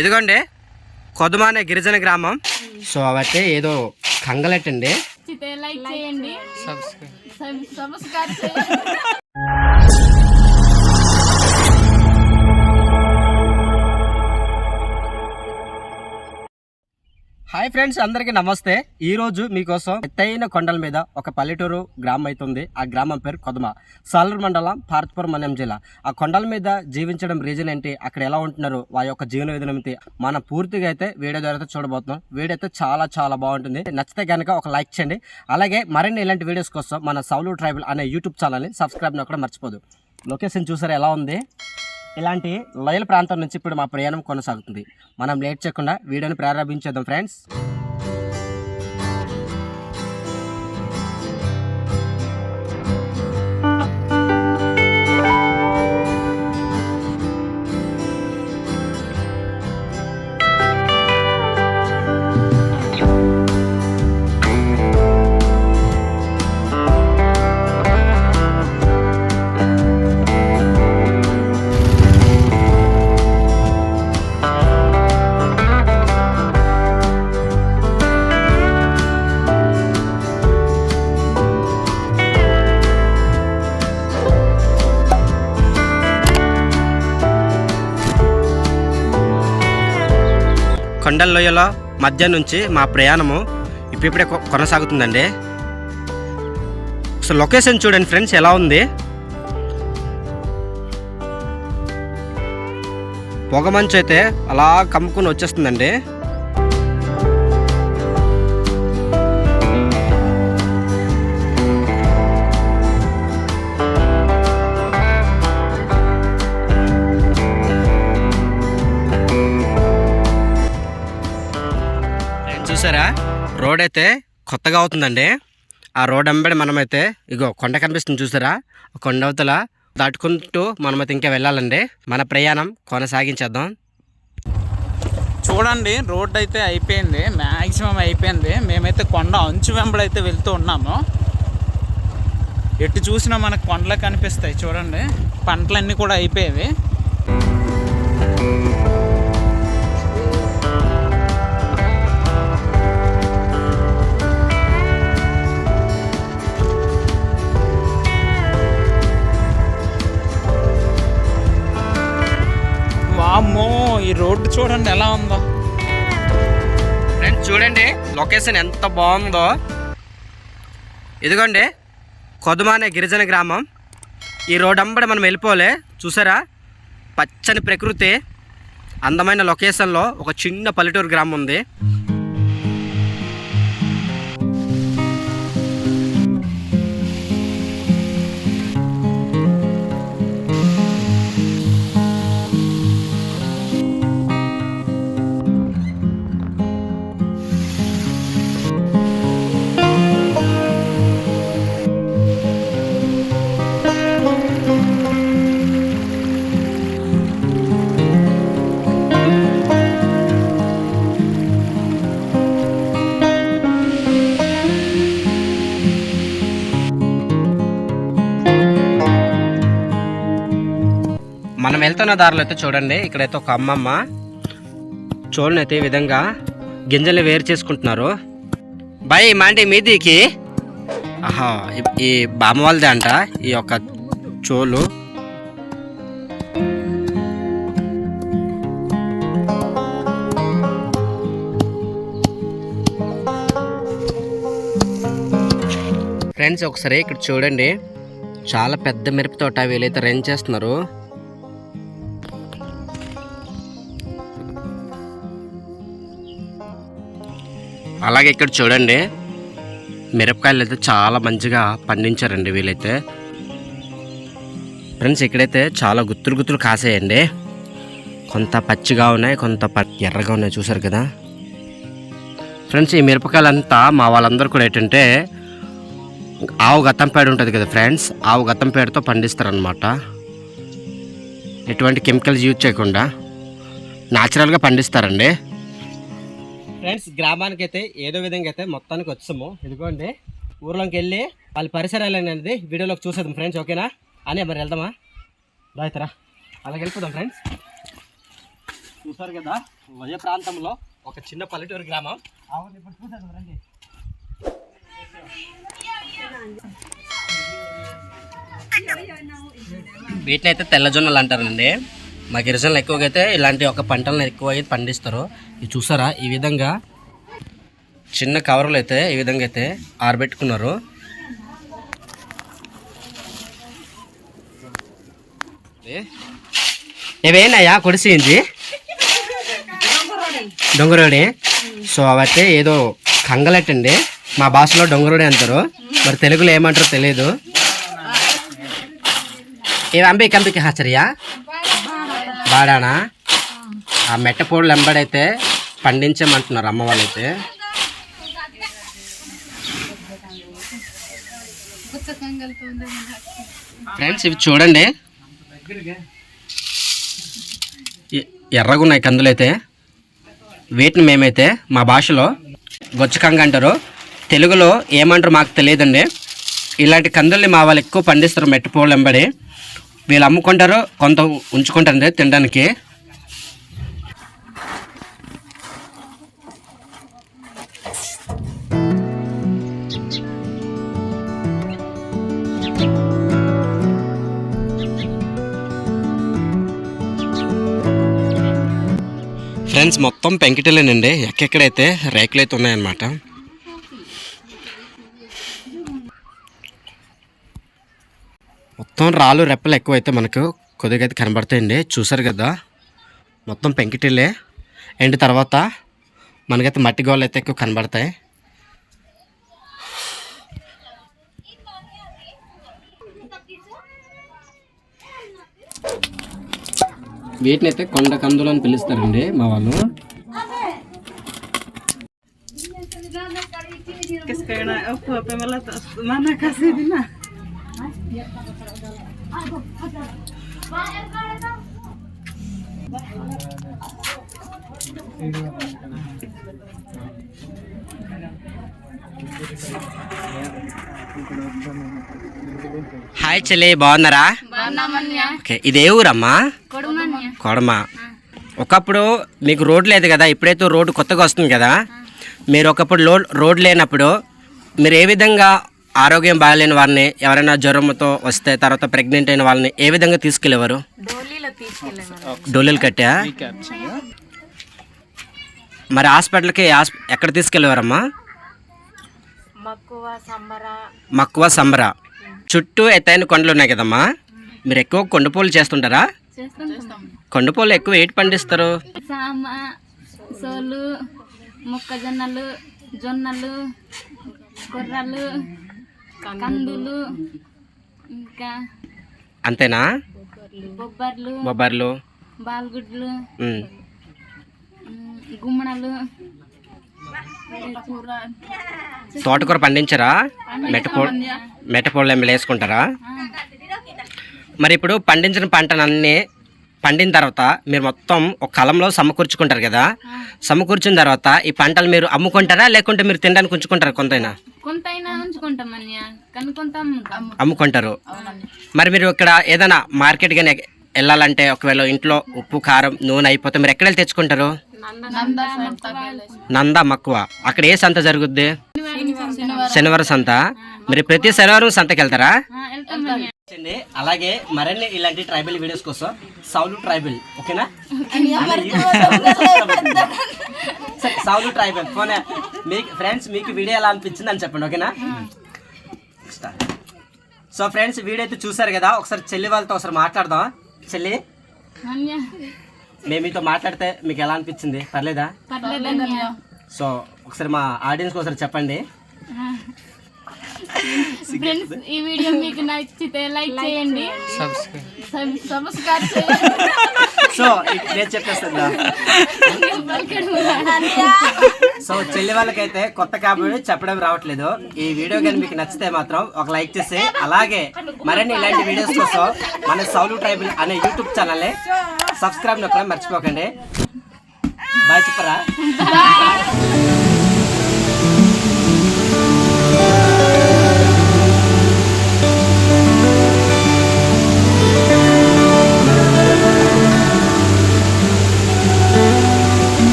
ఇదిగోండి కొదుమ అనే గిరిజన గ్రామం. సో అవైతే ఏదో కంగలెట్టండి. లైక్ చేయండి, సబ్స్క్రైబ్ చేయండి. హాయ్ ఫ్రెండ్స్, అందరికీ నమస్తే. ఈరోజు మీకోసం ఎత్తైన కొండల మీద ఒక పల్లెటూరు గ్రామం అవుతుంది. ఆ గ్రామం పేరు కొదుమ, సాలూరు మండలం, పార్వతీపురం మన్యం జిల్లా. ఆ కొండల మీద జీవించడం రీజన్ ఏంటి, అక్కడ ఎలా ఉంటున్నారు, వారి యొక్క జీవన విధానం ఏంటి, మనం పూర్తిగా అయితే వీడియో ద్వారా చూడబోతున్నాం. వీడియో అయితే చాలా చాలా బాగుంటుంది. నచ్చితే కనుక ఒక లైక్ చేయండి. అలాగే మరిన్ని ఇలాంటి వీడియోస్ కోసం మన సాలూరు ట్రైబల్ అనే యూట్యూబ్ ఛానల్ని సబ్స్క్రైబ్ కూడా మర్చిపోదు. లొకేషన్ చూసారా ఎలా ఉంది. ఇలాంటి లోయల ప్రాంతం నుంచి ఇప్పుడు మా ప్రయాణం కొనసాగుతుంది. మనం లేట్ చేయకుండా వీడియోని ప్రారంభించేద్దాం ఫ్రెండ్స్. కొండల లోయల మధ్య నుంచి మా ప్రయాణము ఇప్పుడిప్పుడే కొనసాగుతుందండి. సో లొకేషన్ చూడండి ఫ్రెండ్స్ ఎలా ఉంది. పొగమంచు అయితే అలా కమ్ముకుని వచ్చేస్తుందండి. చూసారా, రోడ్ అయితే కొత్తగా అవుతుందండి. ఆ రోడ్ వెంబడి మనమైతే ఇగో కొండ కనిపిస్తుంది చూసారా, కొండ అవతల దాటుకుంటూ మనమైతే ఇంకా వెళ్ళాలండి. మన ప్రయాణం కొనసాగించేద్దాం. చూడండి, రోడ్ అయితే అయిపోయింది, మ్యాక్సిమం అయిపోయింది. మేమైతే కొండ అంచు వెంబడి అయితే వెళ్తూ ఉన్నాము. ఎటు చూసినా మనకు కొండలు కనిపిస్తాయి. చూడండి, పంటలన్నీ కూడా అయిపోయేవి. అమ్మో, ఈ రోడ్డు చూడండి ఎలా ఉందో. ఫ్రెండ్స్ చూడండి లొకేషన్ ఎంత బాగుందో. ఇదిగోండి కొదుమ అనే గిరిజన గ్రామం. ఈ రోడ్ అంబడి మనం వెళ్ళిపోలే. చూసారా, పచ్చని ప్రకృతి, అందమైన లొకేషన్లో ఒక చిన్న పల్లెటూరు గ్రామం ఉంది. మనం వెళ్తున్న దారిలో అయితే చూడండి, ఇక్కడైతే ఒక అమ్మమ్మ చోళ్ళని అయితే ఈ విధంగా గింజల్ని వేరు చేసుకుంటున్నారు. బాయ్ మాంటి మీదికి ఆహా, ఈ బామ్మ వాళ్ళదే అంట ఈ యొక్క చోలు. ఫ్రెండ్స్ ఒకసారి ఇక్కడ చూడండి, చాలా పెద్ద మిరప తోట వీళ్ళైతే రన్ చేస్తున్నారు. అలాగే ఇక్కడ చూడండి, మిరపకాయలు అయితే చాలా మంచిగా పండించారండి వీళ్ళైతే. ఫ్రెండ్స్ ఇక్కడైతే చాలా గుత్తులు గుత్తులు కాసాయండి. కొంత పచ్చిగా ఉన్నాయి, కొంత ఎర్రగా ఉన్నాయి. చూసారు కదా ఫ్రెండ్స్, ఈ మిరపకాయలంతా మా వాళ్ళందరూ కూడా ఏంటంటే ఆవు గత్తం పేడ ఉంటుంది కదా ఫ్రెండ్స్, ఆవు గత్తం పేడతో పండిస్తారనమాట. ఎటువంటి కెమికల్స్ యూజ్ చేయకుండా న్యాచురల్గా పండిస్తారండి. ఫ్రెండ్స్ గ్రామానికి అయితే ఏదో విధంగా అయితే మొత్తానికి వచ్చాము. ఇదిగోండి ఊర్లోకి వెళ్ళి వాళ్ళ పరిసరాలు అనేది వీడియోలోకి చూసేద్దాం ఫ్రెండ్స్. ఓకేనా అని మరి వెళ్దామా? రాయితరా అలాగే వెళ్ళిపోదాం ఫ్రెండ్స్. చూసారు కదా వయ ప్రాంతంలో ఒక చిన్న పల్లెటూరు గ్రామం. అవును, ఇప్పుడు చూసారు రండి. వీటిని అయితే తెల్లజొన్నలు అంటారండి. మా గిరిజనులు ఎక్కువగా అయితే ఇలాంటి ఒక పంటలను ఎక్కువ అయితే పండిస్తారు. ఇది చూసారా, ఈ విధంగా చిన్న కవర్లు అయితే ఈ విధంగా అయితే ఆరబెట్టుకున్నారు. ఏవేనాయా కొడిసింది డొంగరోడి. సో అవైతే ఏదో కంగలెట్టండి, మా భాషలో డొంగరోడి అంటారు, మరి తెలుగులో ఏమంటారో తెలియదు. ఏ అంబికి అంబికి హాచరియా బాడానా. ఆ మెట్టపూడలు ఎంబడైతే పండించమంటున్నారు అమ్మ వాళ్ళైతే. ఫ్రెండ్స్ ఇవి చూడండి, ఎర్రగున్నాయి కందులైతే. వీటిని మేమైతే మా భాషలో గొచ్చకంగ అంటారు, తెలుగులో ఏమంటారు మాకు తెలియదండి. ఇలాంటి కందుల్ని మా వాళ్ళు ఎక్కువ పండిస్తారు మెట్టపూడలు ఎంబడి. వీళ్ళు అమ్ముకుంటారు, కొంత ఉంచుకుంటారండి తినడానికి. ఫ్రెండ్స్ మొత్తం పెంకిటలేనండి, ఎక్కడైతే రేకులు అయితే ఉన్నాయన్నమాట. మొత్తం రాళ్ళు రెప్పలు ఎక్కువైతే మనకు కొద్దిగా అయితే కనబడతాయండి. చూసారు కదా, మొత్తం పెంకిటిల్లే. అండ్ తర్వాత మనకైతే మట్టి గోళ్ళు అయితే ఎక్కువ కనబడతాయి. వీటిని అయితే కొండ కందులు అని పిలుస్తారండి మా వాళ్ళు. హాయ్ చెల్లి, బాగున్నారా? ఓకే, ఇది ఏ ఊరమ్మా? కొడమ. ఒకప్పుడు మీకు రోడ్ లేదు కదా, ఇప్పుడైతే రోడ్డు కొత్తగా వస్తుంది కదా. మీరు ఒకప్పుడు రోడ్ లేనప్పుడు మీరు ఏ విధంగా ఆరోగ్యం బాగాలేని వారిని, ఎవరైనా జ్వరంతో వస్తే, తర్వాత ప్రెగ్నెంట్ అయిన వాళ్ళని ఏ విధంగా తీసుకెళ్ళేవారు? డోలీలు కట్టా. మరి హాస్పిటల్కి ఎక్కడ తీసుకెళ్ళేవారమ్మా? మక్కువ సంబర. చుట్టూ ఎత్తైన కొండలు ఉన్నాయి కదమ్మా, మీరు ఎక్కువ కొండపూలు చేస్తుంటారా? కొండపూలు ఎక్కువ ఏటి పండిస్తారు? సామ, సోలు, మొక్కజొన్నలు, జొన్నలు, కొర్రలు, కందులు, ఇంకా అంతేనా? బొబ్బర్లు, బాల్గుడ్లు, గుమ్మడలు, తోటకూర పండించరా? మెట్టపూళ్ళు ఎమ్మెల్యే వేసుకుంటారా? మరి ఇప్పుడు పండించిన పంటనన్నీ పండిన తర్వాత మీరు మొత్తం ఒక కలంలో సమకూర్చుకుంటారు కదా. సమకూర్చిన తర్వాత ఈ పంటలు మీరు అమ్ముకుంటారా, లేకుంటే మీరు తినడానికి ఉంచుకుంటారా? అమ్ముకుంటారు. మరి మీరు ఇక్కడ ఏదైనా మార్కెట్ కానీ వెళ్ళాలంటే, ఒకవేళ ఇంట్లో ఉప్పు కారం నూనె అయిపోతే మీరు ఎక్కడ వెళ్ళి తెచ్చుకుంటారు? నంద మక్కువ. అక్కడ ఏ సంత జరుగుద్ది? శనివారం సంత. మీరు ప్రతి శనివారం సంతకి వెళ్తారా? అలాగే మరిన్ని ఇలాంటి ట్రైబల్ వీడియోస్ కోసం సౌలు ట్రైబల్, ఓకేనా? సౌలు ట్రైబల్ ఫోన్. మీకు ఫ్రెండ్స్, మీకు వీడియో ఎలా అనిపించింది అని చెప్పండి, ఓకేనా? సో ఫ్రెండ్స్, వీడియో అయితే చూసారు కదా. ఒకసారి చెల్లి వాళ్ళతో ఒకసారి మాట్లాడదాం. చెల్లి, మేము మీతో మాట్లాడితే మీకు ఎలా అనిపించింది? పర్లేదా? సో ఒకసారి మా ఆడియన్స్ ఒకసారి చెప్పండి. ఫ్రెండ్స్, ఈ వీడియో మీకు నచ్చితే లైక్ చేయండి, సబ్స్క్రైబ్ చేయండి. సో నేను చెప్పేస్తా. సో చెల్లి వాళ్ళకైతే కొత్త కాబట్టి చెప్పడం రావట్లేదు. ఈ వీడియో కానీ మీకు నచ్చితే మాత్రం ఒక లైక్ చేసి, అలాగే మరిన్ని ఇలాంటి వీడియోస్ కోసం మన సౌలు ట్రైబల్ అనే యూట్యూబ్ ఛానల్ని సబ్స్క్రైబ్ నొక్కడం మర్చిపోకండి. బాయ్ చెప్పరా?